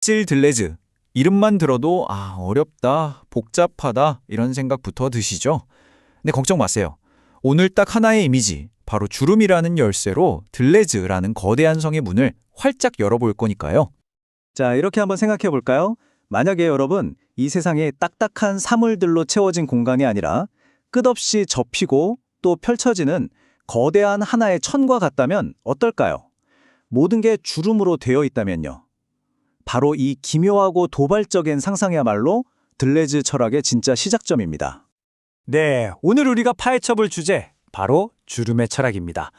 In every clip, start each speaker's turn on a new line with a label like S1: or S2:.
S1: 실 들레즈. 이름만 들어도 어렵다, 복잡하다 이런 생각부터 드시죠? 근데 걱정 마세요. 오늘 딱 하나의 이미지, 바로 주름이라는 열쇠로 들레즈라는 거대한 성의 문을 활짝 열어볼 거니까요.
S2: 자, 이렇게 한번 생각해 볼까요? 만약에 여러분, 이 세상에 딱딱한 사물들로 채워진 공간이 아니라 끝없이 접히고 또 펼쳐지는 거대한 하나의 천과 같다면 어떨까요? 모든 게 주름으로 되어 있다면요. 바로 이 기묘하고 도발적인 상상이야말로 들레즈 철학의 진짜 시작점입니다. 네, 오늘 우리가 파헤쳐볼 주제, 바로 주름의 철학입니다.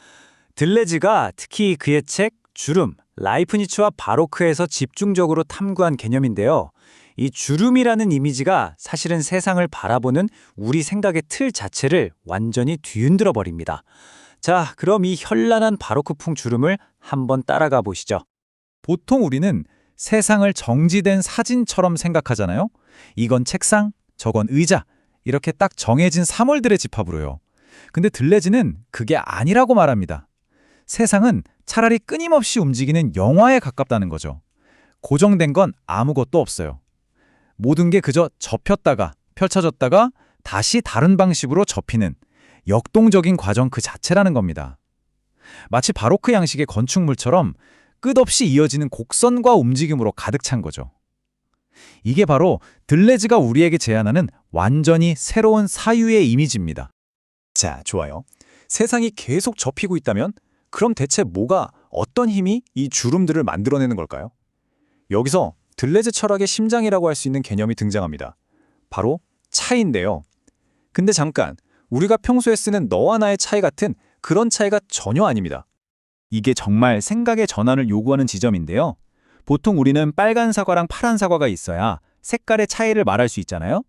S2: 들레즈가 특히 그의 책 주름, 라이프니츠와 바로크에서 집중적으로 탐구한 개념인데요. 이 주름이라는 이미지가 사실은 세상을 바라보는 우리 생각의 틀 자체를 완전히 뒤흔들어 버립니다. 자, 그럼 이 현란한 바로크풍 주름을 한번 따라가 보시죠.
S1: 보통 우리는 세상을 정지된 사진처럼 생각하잖아요. 이건 책상, 저건 의자, 이렇게 딱 정해진 사물들의 집합으로요. 근데 들레즈는 그게 아니라고 말합니다. 세상은 차라리 끊임없이 움직이는 영화에 가깝다는 거죠. 고정된 건 아무것도 없어요. 모든 게 그저 접혔다가 펼쳐졌다가 다시 다른 방식으로 접히는 역동적인 과정 그 자체라는 겁니다. 마치 바로크 양식의 건축물처럼 끝없이 이어지는 곡선과 움직임으로 가득 찬 거죠. 이게 바로 들레즈가 우리에게 제안하는 완전히 새로운 사유의 이미지입니다.
S2: 자, 좋아요. 세상이 계속 접히고 있다면 그럼 대체 어떤 힘이 이 주름들을 만들어내는 걸까요? 여기서 들레즈 철학의 심장이라고 할 수 있는 개념이 등장합니다. 바로 차이인데요. 근데 잠깐, 우리가 평소에 쓰는 너와 나의 차이 같은 그런 차이가 전혀 아닙니다.
S1: 이게 정말 생각의 전환을 요구하는 지점인데요. 보통 우리는 빨간 사과랑 파란 사과가 있어야 색깔의 차이를 말할 수 있잖아요.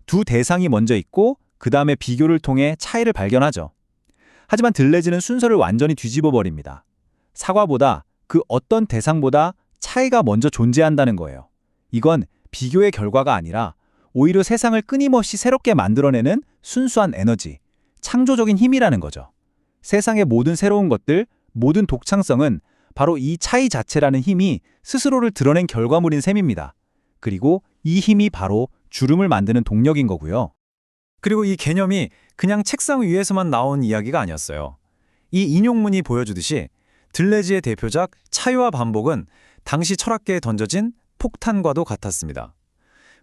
S1: 두 대상이 먼저 있고 그 다음에 비교를 통해 차이를 발견하죠. 하지만 들레즈는 순서를 완전히 뒤집어 버립니다. 사과보다 그 어떤 대상보다 차이가 먼저 존재한다는 거예요. 이건 비교의 결과가 아니라 오히려 세상을 끊임없이 새롭게 만들어내는 순수한 에너지, 창조적인 힘이라는 거죠. 세상의 모든 새로운 것들, 모든 독창성은 바로 이 차이 자체라는 힘이 스스로를 드러낸 결과물인 셈입니다. 그리고 이 힘이 바로 주름을 만드는 동력인 거고요.
S2: 그리고 이 개념이 그냥 책상 위에서만 나온 이야기가 아니었어요. 이 인용문이 보여주듯이 들레즈의 대표작 차이와 반복은 당시 철학계에 던져진 폭탄과도 같았습니다.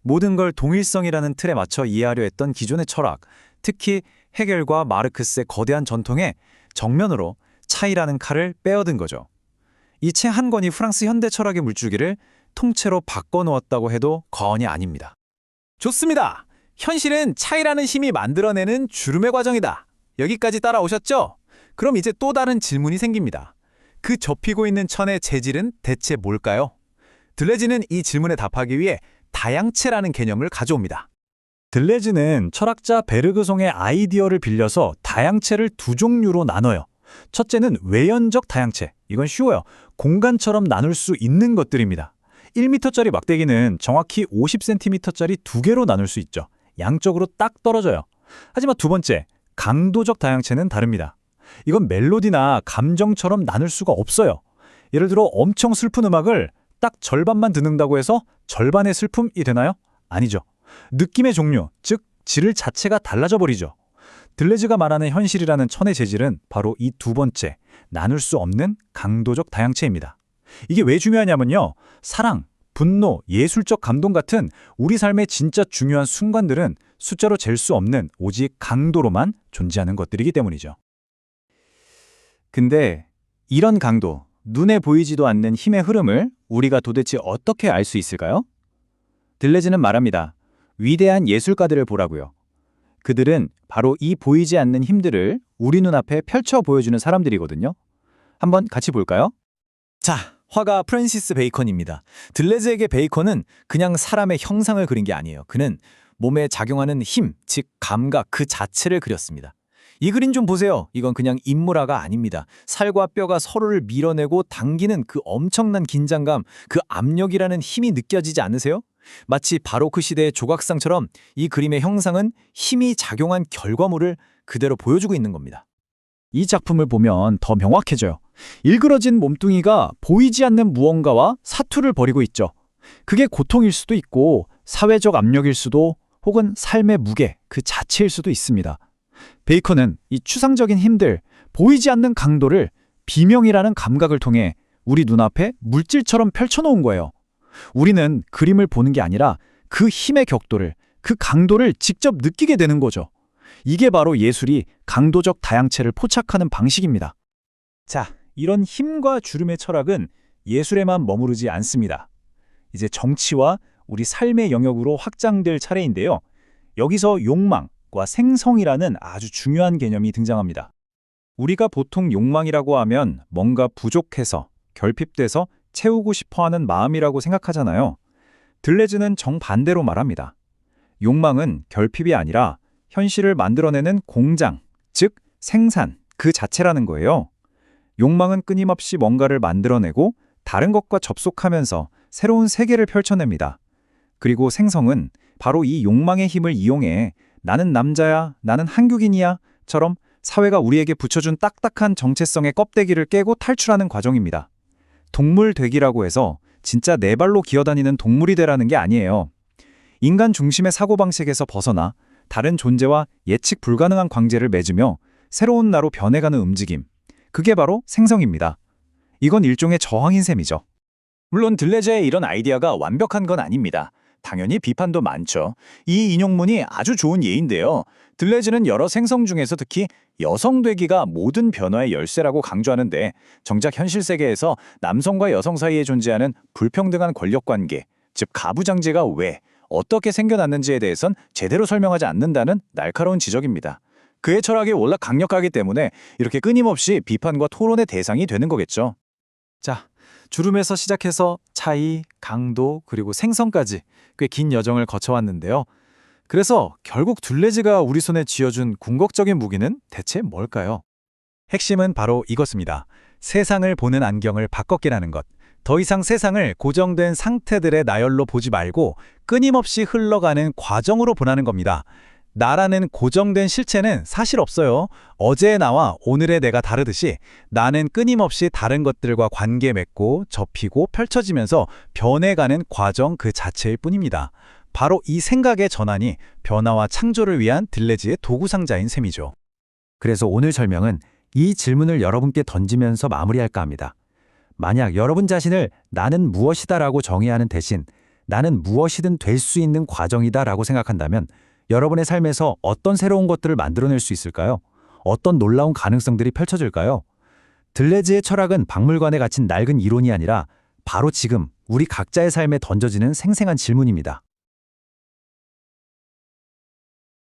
S2: 모든 걸 동일성이라는 틀에 맞춰 이해하려 했던 기존의 철학, 특히 헤겔과 마르크스의 거대한 전통에 정면으로 차이라는 칼을 빼어든 거죠. 이 책 한 권이 프랑스 현대 철학의 물줄기를 통째로 바꿔놓았다고 해도 과언이 아닙니다. 좋습니다. 현실은 차이라는 힘이 만들어내는 주름의 과정이다. 여기까지 따라오셨죠? 그럼 이제 또 다른 질문이 생깁니다. 그 접히고 있는 천의 재질은 대체 뭘까요? 들레즈는 이 질문에 답하기 위해 다양체라는 개념을 가져옵니다. 들레즈는 철학자 베르그송의 아이디어를 빌려서 다양체를 두 종류로 나눠요. 첫째는 외연적 다양체. 이건 쉬워요. 공간처럼 나눌 수 있는 것들입니다. 1m짜리 막대기는 정확히 50cm짜리 두 개로 나눌 수 있죠. 양쪽으로 딱 떨어져요. 하지만 두 번째, 강도적 다양체는 다릅니다. 이건 멜로디나 감정처럼 나눌 수가 없어요. 예를 들어 엄청 슬픈 음악을 딱 절반만 듣는다고 해서 절반의 슬픔이 되나요? 아니죠. 느낌의 종류, 즉 질 자체가 달라져 버리죠. 들레즈가 말하는 현실이라는 천의 재질은 바로 이 두 번째, 나눌 수 없는 강도적 다양체입니다. 이게 왜 중요하냐면요. 사랑, 분노, 예술적 감동 같은 우리 삶의 진짜 중요한 순간들은 숫자로 잴 수 없는 오직 강도로만 존재하는 것들이기 때문이죠. 근데 이런 강도, 눈에 보이지도 않는 힘의 흐름을 우리가 도대체 어떻게 알 수 있을까요? 들레즈는 말합니다. 위대한 예술가들을 보라고요. 그들은 바로 이 보이지 않는 힘들을 우리 눈앞에 펼쳐 보여주는 사람들이거든요. 한번 같이 볼까요? 자, 화가 프랜시스 베이컨입니다. 들레즈에게 베이컨은 그냥 사람의 형상을 그린 게 아니에요. 그는 몸에 작용하는 힘, 즉 감각 그 자체를 그렸습니다. 이 그림 좀 보세요. 이건 그냥 인물화가 아닙니다. 살과 뼈가 서로를 밀어내고 당기는 그 엄청난 긴장감, 그 압력이라는 힘이 느껴지지 않으세요? 마치 바로크 시대의 조각상처럼 이 그림의 형상은 힘이 작용한 결과물을 그대로 보여주고 있는 겁니다. 이 작품을 보면 더 명확해져요. 일그러진 몸뚱이가 보이지 않는 무언가와 사투를 벌이고 있죠.
S3: 그게 고통일 수도 있고 사회적 압력일 수도 혹은 삶의 무게 그 자체일 수도 있습니다. 베이컨은 이 추상적인 힘들, 보이지 않는 강도를 비명이라는 감각을 통해 우리 눈앞에 물질처럼 펼쳐놓은 거예요. 우리는 그림을 보는 게 아니라 그 힘의 격도를, 그 강도를 직접 느끼게 되는 거죠. 이게 바로 예술이 강도적 다양체를 포착하는 방식입니다.
S1: 자, 이런 힘과 주름의 철학은 예술에만 머무르지 않습니다. 이제 정치와 우리 삶의 영역으로 확장될 차례인데요. 여기서 욕망과 생성이라는 아주 중요한 개념이 등장합니다. 우리가 보통 욕망이라고 하면 뭔가 부족해서, 결핍돼서 채우고 싶어하는 마음이라고 생각하잖아요. 들레즈는 정반대로 말합니다. 욕망은 결핍이 아니라 현실을 만들어내는 공장, 즉 생산 그 자체라는 거예요. 욕망은 끊임없이 뭔가를 만들어내고 다른 것과 접속하면서 새로운 세계를 펼쳐냅니다. 그리고 생성은 바로 이 욕망의 힘을 이용해 나는 남자야, 나는 한국인이야 처럼 사회가 우리에게 붙여준 딱딱한 정체성의 껍데기를 깨고 탈출하는 과정입니다. 동물 되기라고 해서 진짜 네 발로 기어다니는 동물이 되라는 게 아니에요. 인간 중심의 사고방식에서 벗어나 다른 존재와 예측 불가능한 관계를 맺으며 새로운 나로 변해가는 움직임. 그게 바로 생성입니다. 이건 일종의 저항인 셈이죠. 물론 들레즈의 이런 아이디어가 완벽한 건 아닙니다. 당연히 비판도 많죠. 이 인용문이 아주 좋은 예인데요. 들레즈는 여러 생성 중에서 특히 여성 되기가 모든 변화의 열쇠라고 강조하는데 정작 현실 세계에서 남성과 여성 사이에 존재하는 불평등한 권력관계, 즉 가부장제가 왜, 어떻게 생겨났는지에 대해선 제대로 설명하지 않는다는 날카로운 지적입니다. 그의 철학이 워낙 강력하기 때문에 이렇게 끊임없이 비판과 토론의 대상이 되는 거겠죠.
S2: 자, 주름에서 시작해서 차이, 강도, 그리고 생성까지 꽤 긴 여정을 거쳐왔는데요. 그래서 결국 둘레즈가 우리 손에 쥐어준 궁극적인 무기는 대체 뭘까요?
S3: 핵심은 바로 이것입니다. 세상을 보는 안경을 바꿔끼라는 것. 더 이상 세상을 고정된 상태들의 나열로 보지 말고 끊임없이 흘러가는 과정으로 보라는 겁니다. 나라는 고정된 실체는 사실 없어요. 어제의 나와 오늘의 내가 다르듯이 나는 끊임없이 다른 것들과 관계 맺고 접히고 펼쳐지면서 변해가는 과정 그 자체일 뿐입니다. 바로 이 생각의 전환이 변화와 창조를 위한 들레즈의 도구상자인 셈이죠.
S4: 그래서 오늘 설명은 이 질문을 여러분께 던지면서 마무리할까 합니다. 만약 여러분 자신을 나는 무엇이다라고 정의하는 대신 나는 무엇이든 될 수 있는 과정이다라고 생각한다면 여러분의 삶에서 어떤 새로운 것들을 만들어낼 수 있을까요? 어떤 놀라운 가능성들이 펼쳐질까요? 들레즈의 철학은 박물관에 갇힌 낡은 이론이 아니라 바로 지금 우리 각자의 삶에 던져지는 생생한 질문입니다.